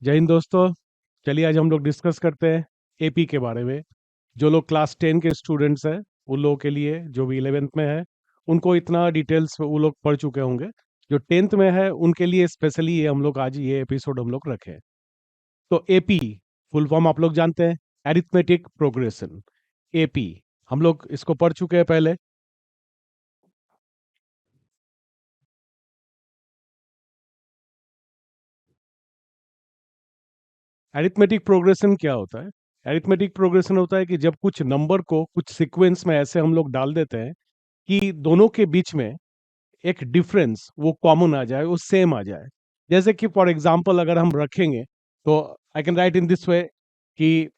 जय हिंद दोस्तों। चलिए आज हम लोग डिस्कस करते हैं एपी के बारे में। जो लोग क्लास 10 के स्टूडेंट्स हैं उन लोगों के लिए, जो भी 11th में है उनको इतना डिटेल्स वो लोग पढ़ चुके होंगे। जो 10th में है उनके लिए स्पेशली ये हम लोग आज ये एपिसोड हम लोग रखे हैं। तो एपी फुल फॉर्म आप लोग जानते हैं, एरिथमेटिक प्रोग्रेशन। एपी हम लोग इसको पढ़ चुके हैं पहले। एरिथमेटिक प्रोग्रेशन क्या होता है? एरिथमेटिक प्रोग्रेशन होता है कि जब कुछ नंबर को कुछ सीक्वेंस में ऐसे हम लोग डाल देते हैं कि दोनों के बीच में एक डिफरेंस वो कॉमन आ जाए, वो सेम आ जाए। जैसे कि फॉर एग्जांपल अगर हम रखेंगे तो I can write in this way कि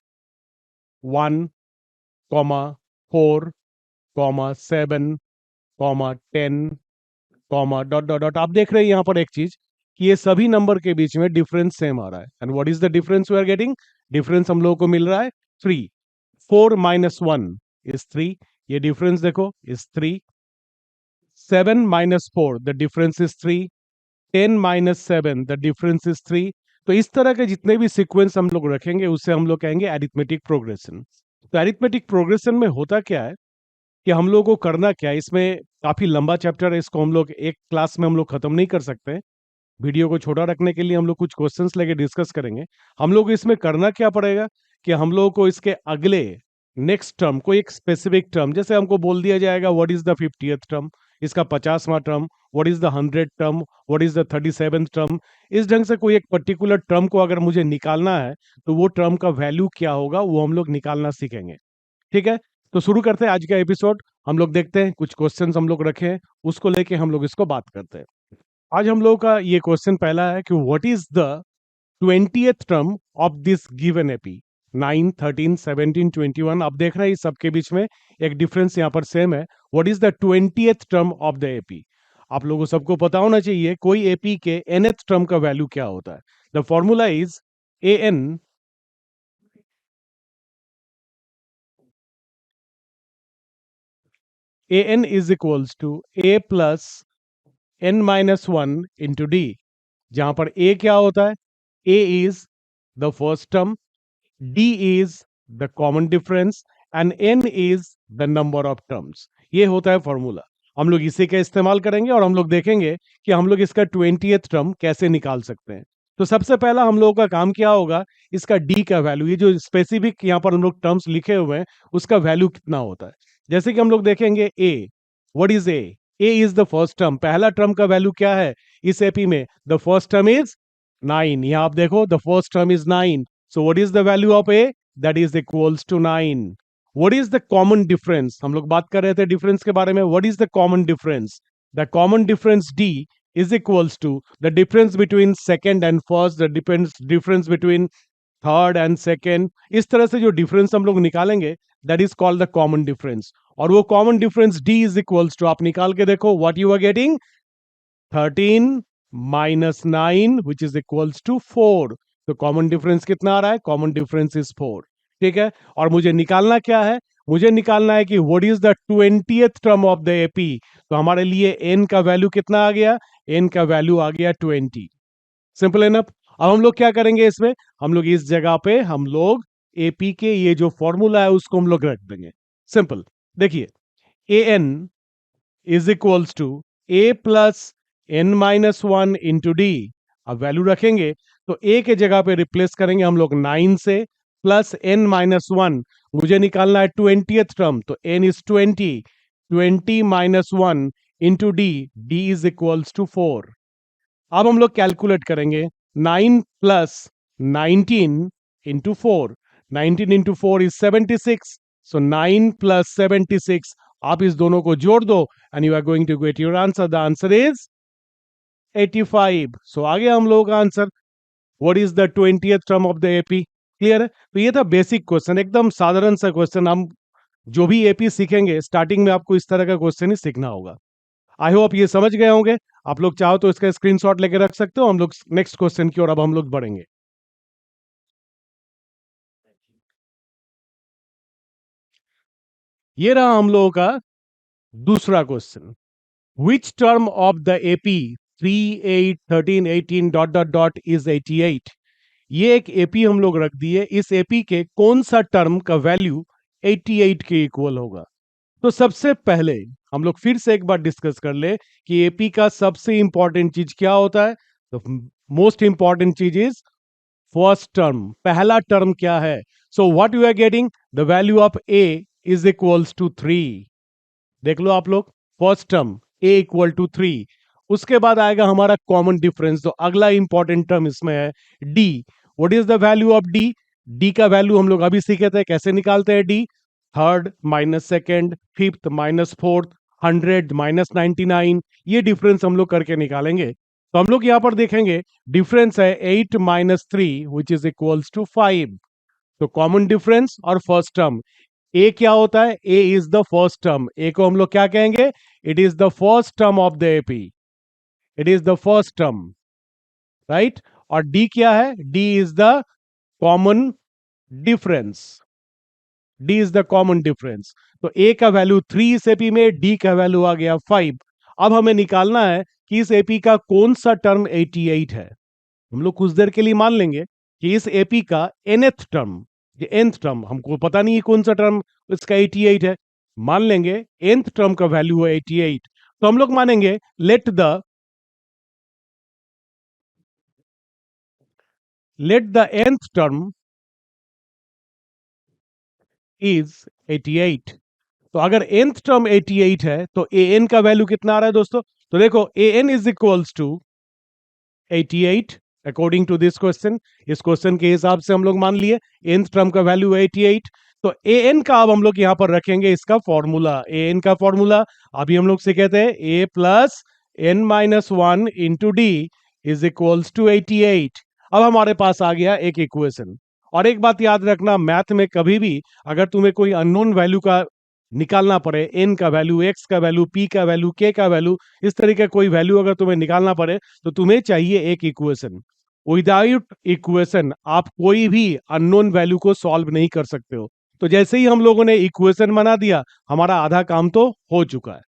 1,4,7,10, डॉट डॉट डॉट। आप देख रहे हैं यहाँ पर एक चीज कि ये सभी नंबर के बीच में डिफरेंस सेम आ रहा है। And what is the difference we are getting? Difference हम लोगों को मिल रहा है 3। 4 - 1 इज 3। ये डिफरेंस देखो is 3। 7 - 4 the difference is 3। 10 - 7 the difference is 3। तो इस तरह के जितने भी सीक्वेंस हम लोग रखेंगे उससे हम लोग कहेंगे एरिथमेटिक प्रोग्रेशन। तो एरिथमेटिक प्रोग्रेशन में होता क्या है कि हम लोग को करना क्या है, इसमें काफी लंबा चैप्टर है, इसको हम लोग एक क्लास में हम लोग खत्म नहीं कर सकते। वीडियो को छोटा रखने के लिए हम लोग कुछ क्वेश्चंस लेके डिस्कस करेंगे। हम लोग इसमें करना क्या पड़ेगा कि हम लोगों को इसके अगले नेक्स्ट टर्म को एक स्पेसिफिक टर्म, जैसे हमको बोल दिया जाएगा what is the 50th term, इसका 50वां term, what is the 100th term, what is the 37th term. इस ढंग से कोई एक पर्टिकुलर टर्म को अगर मुझे निकालना है तो वो टर्म का वैल्यू क्या होगा वो हम लोग निकालना सीखेंगे। ठीक है, तो शुरू करते हैं आज का एपिसोड। हम लोग देखते हैं कुछ क्वेश्चंस हम लोग रखे हैं, उसको लेके हम लोग इसको बात करते हैं। आज हम लोगों का ये क्वेश्चन पहला है कि what is the 20th term of this given AP. 9, 13, 17, 21, अब देख रहे हैं इस सबके बीच में एक डिफरेंस यहाँ पर सेम है। What is the 20th term of the AP? आप लोगों सबको पता होना चाहिए कोई एपी के nth टर्म का वैल्यू क्या होता है। The formula is an is equals to a plus n-1 into D. जहां पर a क्या होता है? a is the first term, d is the common difference and n is the number of terms। ये होता है फॉर्मूला। हम लोग इसी का इस्तेमाल करेंगे और हम लोग देखेंगे कि हम लोग इसका 20th टर्म कैसे निकाल सकते हैं। तो सबसे पहला हम लोगों का काम क्या होगा, इसका d का वैल्यू, ये जो स्पेसिफिक यहाँ पर हम लोग टर्म्स लिखे हुए हैं उसका वैल्यू कितना होता है। जैसे कि हम लोग देखेंगे a, what is a? a is the first term, पहला टर्म का वैल्यू क्या है इस एपी में? The first term is 9। यहां आप देखो the first term is 9। So what is the value of a? That is equals to 9। What is the common difference? हम लोग बात कर रहे थे डिफरेंस के बारे में। What is the common difference? The common difference d is equals to the difference between second and first, the difference between third and second. इस तरह से जो डिफरेंस हम लोग निकालेंगे that is called the common difference. और वो common difference d is equals to, आप निकाल के देखो what you are getting, 13 - 9 which is equals to 4। तो कॉमन डिफरेंस कितना आ रहा है? Common difference is 4। ठीक है, और मुझे निकालना क्या है? मुझे निकालना है कि what is the 20th term of the AP. तो हमारे लिए n का वैल्यू कितना आ गया? n का वैल्यू आ गया 20। Simple enough. अब हम लोग क्या करेंगे इसमें, हम लोग इस जगह पे हम लोग एपी के ये जो फॉर्मूला है उसको हम लोग रख देंगे। सिंपल, देखिए a n is equals to a plus n-1 into d. अब वैल्यू रखेंगे तो ए के जगह पे रिप्लेस करेंगे हम लोग 9 से, प्लस n-1। मुझे निकालना है 20th टर्म, तो n is 20। 20 - 1 into D, D is equals to 4। अब हम लोग कैलकुलेट करेंगे 9 plus 19 into 4। 19 into 4 is 76। So 9 plus 76, आप इस दोनों को जोड़ दो and you are going to get your answer. The answer is 85। So आ गया हम लोगों का answer. What is the 20th term of the AP? Clear है? तो ये था बेसिक क्वेश्चन, एकदम साधारण सा क्वेश्चन। हम जो भी एपी सीखेंगे स्टार्टिंग में आपको इस तरह का क्वेश्चन ही सीखना होगा। आई होप ये समझ गए होंगे। आप लोग चाहो तो इसका स्क्रीनशॉट लेके रख सकते हो। हम लोग नेक्स्ट क्वेश्चन की ओर अब हम लोग बढ़ेंगे। ये रहा हम लोगों का दूसरा question. Which term of the AP 3, 8, 13, 18 dot dot dot is 88? ये एक एपी हम लोग रख दिए, इस एपी के कौन सा टर्म का वैल्यू 88 के इक्वल होगा। तो सबसे पहले हम लोग फिर से एक बार डिस्कस कर ले कि एपी का सबसे इंपॉर्टेंट चीज क्या होता है। तो मोस्ट इंपॉर्टेंट चीज इज फर्स्ट टर्म, पहला टर्म क्या है। So what you are getting, the value of A is equals to 3। देख लो आप लोग, first term A equal to 3। उसके बाद आएगा हमारा कॉमन डिफरेंस, तो अगला इंपॉर्टेंट टर्म इसमें है D. What is the value of D, D का वैल्यू हम लोग अभी सीखे थे कैसे निकालते हैं D. Third minus second, fifth minus fourth, 100 minus 99, ये डिफरेंस हम लोग करके निकालेंगे। तो हम लोग यहां पर देखेंगे डिफरेंस है 8 minus 3 which is equals to 5। तो कॉमन डिफरेंस और फर्स्ट टर्म, ए क्या होता है, A is the first term, A को हम लोग क्या कहेंगे, it is the first term of the AP, it is the first term, right. और डी क्या है, D is the common difference, D is the common difference. तो A का वैल्यू 3 इस एपी में, डी का वैल्यू आ गया 5। अब हमें निकालना है कि इस एपी का कौन सा टर्म 88 है। हम लोग कुछ देर के लिए मान लेंगे कि इस एपी का nth टर्म, ये nth टर्म हमको पता नहीं है कौन सा टर्म इसका 88 है, मान लेंगे nth टर्म का वैल्यू है 88। तो हम लोग मानेंगे let the nth term is 88। तो अगर nth टर्म 88 है तो an का वैल्यू कितना आ रहा है दोस्तों, तो देखो an is equals to 88 according to this question. इस क्वेश्चन के हिसाब से हम लोग मान लिए nth टर्म का वैल्यू 88। तो an का अब हम लोग यहां पर रखेंगे इसका फॉर्मूला, an का फॉर्मूला अभी हम लोग सीखे थे, a plus n minus 1 into D is equals to 88। अब हमारे पास आ गया एक इक्वेशन। और एक बात याद रखना, मैथ में कभी भी अगर तुम्हें कोई अननोन वैल्यू का निकालना पड़े, n का वैल्यू, x का वैल्यू, p का वैल्यू, k का वैल्यू, इस तरीके कोई वैल्यू अगर तुम्हें निकालना पड़े तो तुम्हें चाहिए एक इक्वेशन। विदाउट इक्वेशन आप कोई भी अननोन वैल्यू को सॉल्व नहीं कर सकते हो। तो जैसे ही हम लोगों ने इक्वेशन बना दिया, हमारा आधा काम तो हो चुका है।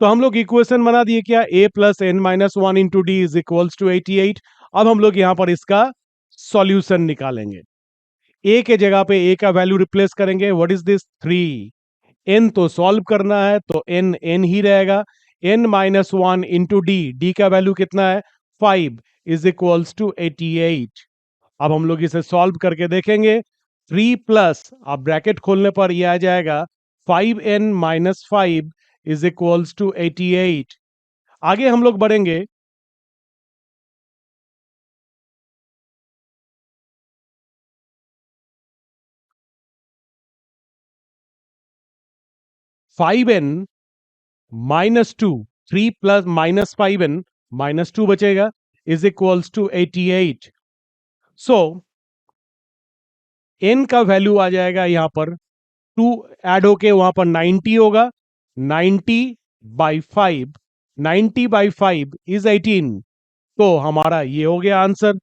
तो हम लोग इक्वेशन बना दिए क्या, a plus N minus 1 into D is equals to 88। अब हम लोग यहां पर इसका सॉल्यूशन निकालेंगे। a के जगह पे a का वैल्यू रिप्लेस करेंगे, व्हाट इज दिस 3। n तो सॉल्व करना है तो n n ही रहेगा, n minus 1 into D, D का वैल्यू कितना है 5 इज इक्वल्स टू 88। अब हम लोग इसे सॉल्व करके देखेंगे, 3 प्लस आप ब्रैकेट खोलने पर यह आ जाएगा 5n minus 5 is equals to 88। आगे हम लोग बढ़ेंगे, five N minus 2, 3 plus minus 5n minus 2 बचेगा is equals to 88। So n का वैल्यू आ जाएगा यहां पर 2 ऐड होके वहां पर 90 होगा, 90 बाई 5, 90 बाई 5 इज 18। तो हमारा ये हो गया आंसर।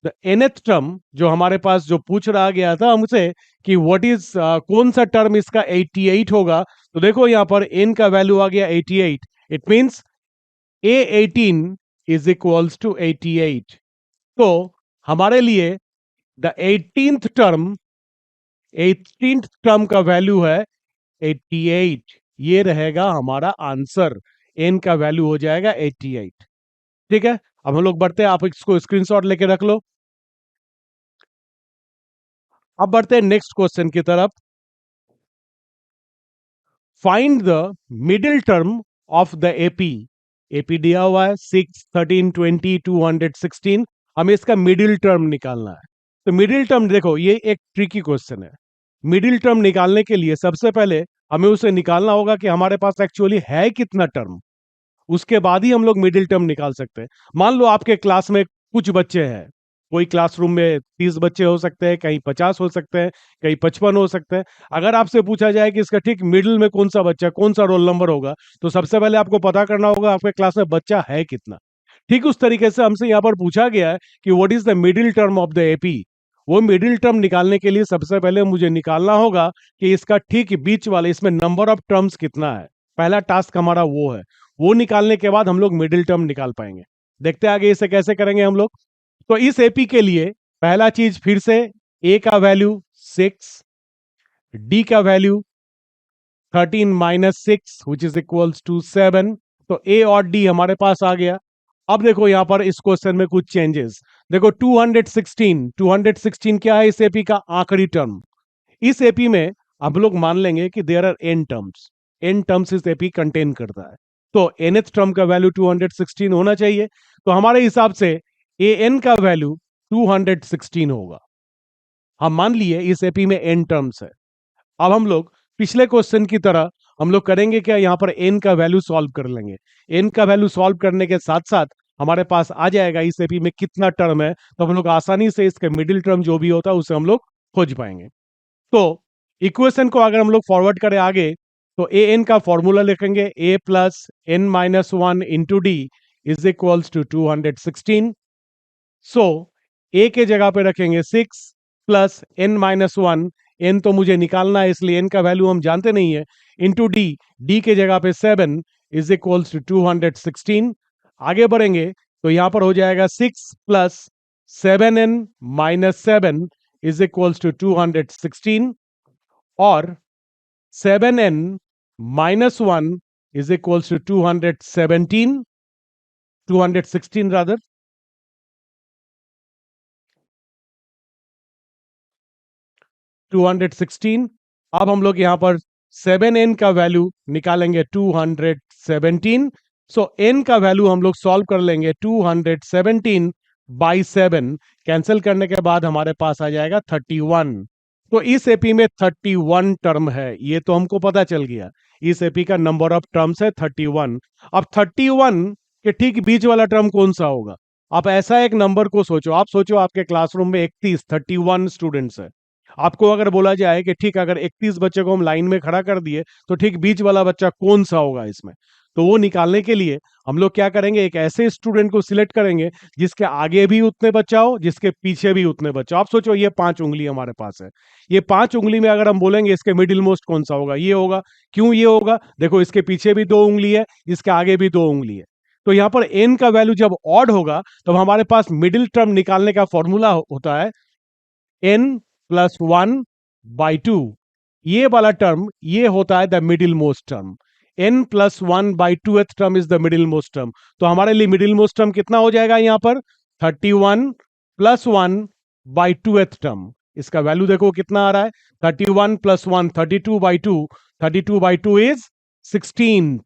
द nth टर्म जो हमारे पास जो पूछ रहा गया था हमसे कि व्हाट इज कौन सा टर्म इसका 88 होगा, तो देखो यहां पर n का वैल्यू आ गया 88। It means a18 is equals to 88। तो हमारे लिए द 18th टर्म का वैल्यू है 88, ये रहेगा हमारा आंसर, n का वैल्यू हो जाएगा 88। ठीक है, अब हम लोग बढ़ते हैं, आप इसको स्क्रीनशॉट लेके रख लो। अब बढ़ते हैं नेक्स्ट क्वेश्चन की तरफ। Find the middle term of the AP, AP दिया हुआ है 6, 13, 20, 216, हमें इसका मिडिल टर्म निकालना है। तो मिडिल टर्म देखो ये एक ट्रिकी क्वेश्चन है। मिडिल टर्म निकालने के लिए सबसे पहले हमें उसे निकालना होगा कि हमारे पास एक्चुअली है कितना टर्म, उसके बाद ही हम लोग मिडिल टर्म निकाल सकते हैं। मान लो आपके क्लास में कुछ बच्चे हैं, कोई क्लासरूम में 30 बच्चे हो सकते हैं, कहीं 50 हो सकते हैं, कहीं 55 हो सकते हैं। अगर आपसे पूछा जाए कि इसका ठीक मिडिल में कौन सा बच्चा, कौन सा रोल नंबर होगा, तो सबसे पहले आपको पता करना होगा आपके क्लास में बच्चा है कितना। ठीक उस तरीके से हमसे यहाँ पर पूछा गया है कि what is the middle term of the AP. वो मिडिल टर्म निकालने के लिए सबसे पहले मुझे निकालना होगा कि इसका ठीक बीच वाले इसमें नंबर ऑफ टर्म्स कितना है। पहला टास्क हमारा वो है, वो निकालने के बाद हम लोग मिडिल टर्म निकाल पाएंगे। देखते हैं आगे इसे कैसे करेंगे हम लोग। तो इस एपी के लिए पहला चीज फिर से, ए का वैल्यू 6, डी का value 13 minus 6 which is equals to 7। तो ए और डी हमारे पास आ गया। अब देखो यहां पर इस क्वेश्चन में कुछ चेंजेस। देखो 216 क्या है इस एपी का आखिरी टर्म। इस एपी में हम लोग मान लेंगे कि देयर आर एन टर्म्स इस एपी कंटेन करता है। तो nth टर्म का वैल्यू 216 होना चाहिए। तो हमारे हिसाब से ए एन का वैल्यू 216 होगा। हम मान लिए इस एपी में एन टर्म्स है। अब हम लोग पिछले क्वेश्चन की तरह हम लोग करेंगे क्या, यहां पर एन का वैल्यू सॉल्व कर लेंगे। एन का वैल्यू सॉल्व करने के साथ साथ हमारे पास आ जाएगा इस एपी में कितना टर्म है, तो हम लोग आसानी से इसके मिडिल टर्म जो भी होता है उसे हम लोग खोज पाएंगे। तो इक्वेशन को अगर हम लोग फॉरवर्ड करें आगे, तो ए एन का फॉर्मूला लिखेंगे a plus N minus one into D is equals to 216। So a के जगह पे रखेंगे 6 plus N minus one, n तो मुझे निकालना है इसलिए एन का वैल्यू हम जानते नहीं है, इंटू डी, डी के जगह पे 7 इज इक्वल्स टू 216। आगे बढ़ेंगे तो यहां पर हो जाएगा 6 plus 7n minus 7 is equals to 216 और 7n minus 1 is equals to 216 rather. 216। अब हम लोग यहां पर 7n का वैल्यू निकालेंगे 217। सो n का वैल्यू हम लोग सॉल्व कर लेंगे 217 बाई 7, कैंसिल करने के बाद हमारे पास आ जाएगा 31। तो इस एपी में 31 टर्म है, ये तो हमको पता चल गया। इस एपी का नंबर ऑफ टर्म्स है 31। अब 31 के ठीक बीच वाला टर्म कौन सा होगा? आप ऐसा एक नंबर को सोचो, आप सोचो आपके क्लासरूम में 31 स्टूडेंट्स है। आपको अगर बोला जाए कि ठीक अगर 31 बच्चे को हम लाइन में खड़ा कर दिए तो ठीक बीच वाला बच्चा कौन सा होगा इसमें, तो वो निकालने के लिए हम लोग क्या करेंगे, एक ऐसे स्टूडेंट को सिलेक्ट करेंगे जिसके आगे भी उतने बच्चा हो, जिसके पीछे भी उतने बच्चा। आप सोचो ये 5 उंगली हमारे पास है, ये 5 उंगली में अगर हम बोलेंगे इसके मिडिल मोस्ट कौन सा होगा, ये होगा। क्यों ये होगा? देखो इसके पीछे भी 2 उंगली है, इसके आगे भी 2 उंगली है। तो यहां पर एन का वैल्यू जब ऑड होगा तो हमारे पास मिडिल टर्म निकालने का फॉर्मूला होता है n प्लस 1 बाई 2। ये वाला टर्म ये होता है the middle most term. n plus 1 by 2th term is the middle most term. तो हमारे लिए मिडिल मोस्ट टर्म कितना हो जाएगा यहां पर? 31 प्लस 1 बाई 2th टर्म। इसका वैल्यू देखो कितना आ रहा है, 31 प्लस 1 32 बाई 2, 32 बाई 2 इज 16।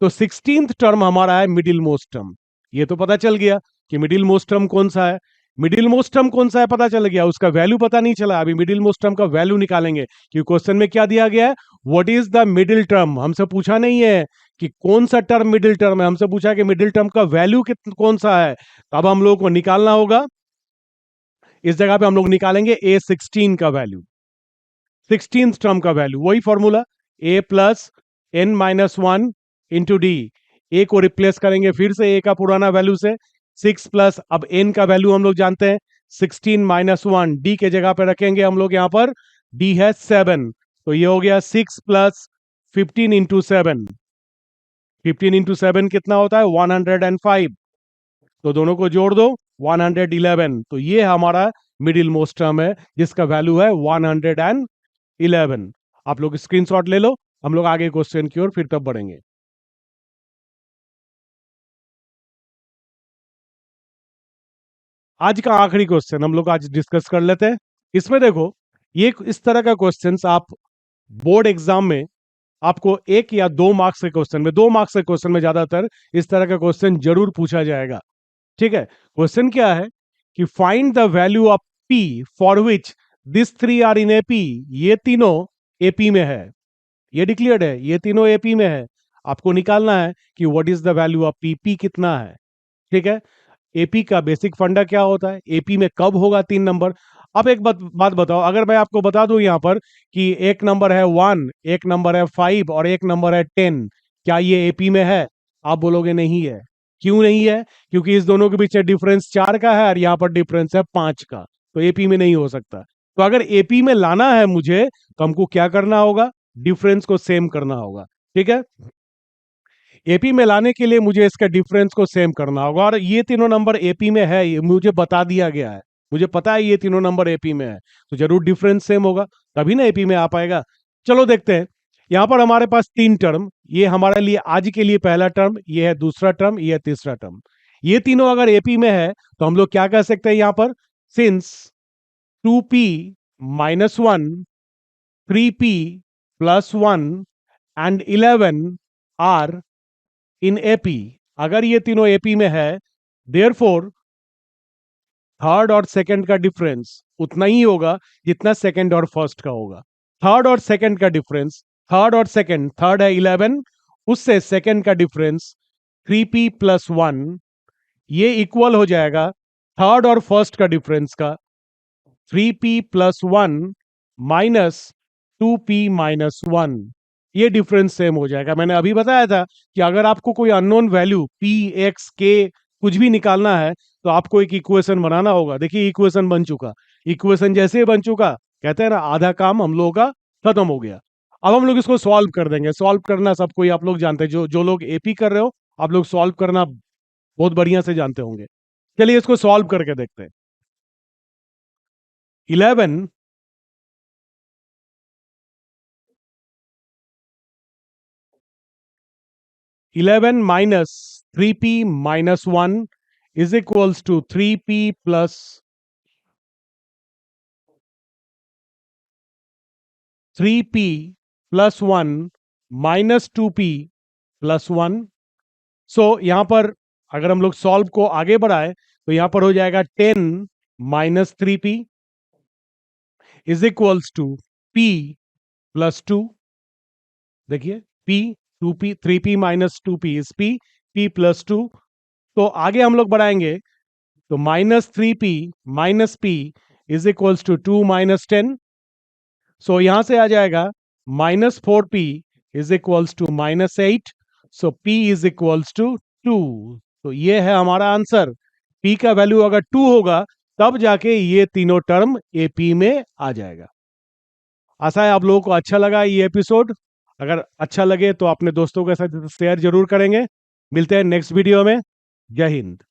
तो 16th टर्म हमारा है मिडिल मोस्ट टर्म। ये तो पता चल गया कि मिडिल मोस्ट टर्म कौन सा है। मिडिल मोस्ट टर्म कौन सा है पता चल गया, उसका वैल्यू पता नहीं चला। अभी मिडिल मोस्ट टर्म का वैल्यू निकालेंगे कि क्वेश्चन में क्या दिया गया है, what is the middle term. हमसे पूछा नहीं है कि कौन सा टर्म मिडिल टर्म है, हमसे पूछा कि मिडिल टर्म का वैल्यू कौन सा है। तो अब हम लोग को निकालना होगा, इस जगह पे हम लोग निकालेंगे A16 का वैल्यू, 16th टर्म का वैल्यू, वही formula a plus N minus one into d. A को रिप्लेस करेंगे फिर से ए का पुराना वैल्यू से, 6 प्लस, अब एन का वैल्यू हम लोग जानते हैं 16 माइनस वन, डी के जगह पे रखेंगे हम लोग यहां पर, डी है 7। तो ये हो गया 6 प्लस 15 इंटू 7, 15 इंटू 7 कितना होता है 105। तो दोनों को जोड़ दो 111। तो ये हमारा मिडिल मोस्ट टर्म है जिसका वैल्यू है 111। आप लोग स्क्रीनशॉट ले लो, हम लोग आगे क्वेश्चन की ओर फिर तब बढ़ेंगे। आज का आखिरी क्वेश्चन हम लोग आज डिस्कस कर लेते हैं। इसमें देखो ये इस तरह का क्वेश्चंस आप बोर्ड एग्जाम में आपको 1 या 2 मार्क्स के क्वेश्चन में, 2 मार्क्स के क्वेश्चन में ज्यादातर इस तरह का क्वेश्चन जरूर पूछा जाएगा। ठीक है, क्वेश्चन क्या है कि find the value of P for which this 3 are in AP. ये तीनों एपी में है, ये डिक्लेयर्ड है, ये तीनों एपी में है। आपको निकालना है कि what is the value of P, P कितना है। ठीक है, एपी का बेसिक फंडा क्या होता है, एपी में कब होगा 3 नंबर। अब एक बात बताओ, अगर मैं आपको बता दूं यहां पर कि एक नंबर है 1, एक नंबर है 5 और एक नंबर है 10, क्या ये एपी में है? आप बोलोगे नहीं है। क्यों नहीं है? क्योंकि इस दोनों के बीच डिफरेंस 4 का है और यहां पर डिफरेंस है 5 का, तो एपी में नहीं हो सकता। तो अगर एपी में लाना है मुझे तो हमको क्या करना होगा, डिफरेंस को सेम करना होगा। ठीक है, एपी में लाने के लिए मुझे इसका डिफरेंस को सेम करना होगा, और ये तीनों नंबर एपी में है, ये मुझे बता दिया गया है। मुझे पता है ये तीनों नंबर एपी में है, तो जरूर डिफरेंस सेम होगा, तभी ना एपी में आ पाएगा। चलो देखते हैं। यहां पर हमारे पास तीन टर्म, ये हमारे लिए आज के लिए पहला टर्म, ये है दूसरा टर्म, ये है तीसरा टर्म। ये तीनों अगर एपी में है तो हम लोग क्या कह सकते हैं यहां पर, since 2p minus 1, 3p plus 1 and 11 are in AP, अगर ये तीनों एपी में है, देयरफॉर थर्ड और सेकंड का डिफरेंस उतना ही होगा जितना सेकंड और फर्स्ट का होगा। थर्ड और सेकंड का डिफरेंस, थर्ड और सेकंड, थर्ड है 11, उससे सेकंड का डिफरेंस 3p प्लस 1, ये इक्वल हो जाएगा थर्ड और फर्स्ट का डिफरेंस का 3p plus 1 minus 2p minus 1। ये डिफरेंस सेम हो जाएगा। मैंने अभी बताया था कि अगर आपको कोई unknown value p, x, k कुछ भी निकालना है तो आपको एक इक्वेशन बनाना होगा। देखिए इक्वेशन बन चुका, इक्वेशन जैसे ही बन चुका, कहते हैं ना आधा काम हम लोगों का खत्म हो गया। अब हम लोग इसको सॉल्व कर देंगे। सॉल्व करना सब कोई आप लोग जानते हैं, जो जो लोग एपी कर रहे हो आप लोग सॉल्व करना बहुत बढ़िया से जानते होंगे। चलिए इसको सॉल्व करके देखते हैं। 11 minus 3p minus 1 is equals to 3p plus 3p plus 1 minus 2p plus 1। सो यहां पर अगर हम लोग सॉल्व को आगे बढ़ाए तो यहां पर हो जाएगा 10 minus 3p is equals to p plus 2। देखिए p, 2p, 3p minus 2p is p plus 2। तो आगे हम लोग बढ़ाएंगे तो minus 3p minus p is equals to 2 minus 10। So यहां से आ जाएगा -4p is equals to -8। So p is equals to 2। तो ये है हमारा आंसर। p का वैल्यू अगर 2 होगा तब जाके ये तीनों टर्म AP में आ जाएगा। आशा है आप लोगों को अच्छा लगा ये एपिसोड। अगर अच्छा लगे तो अपने दोस्तों के साथ शेयर जरूर करेंगे। मिलते हैं नेक्स्ट वीडियो में। जय हिंद।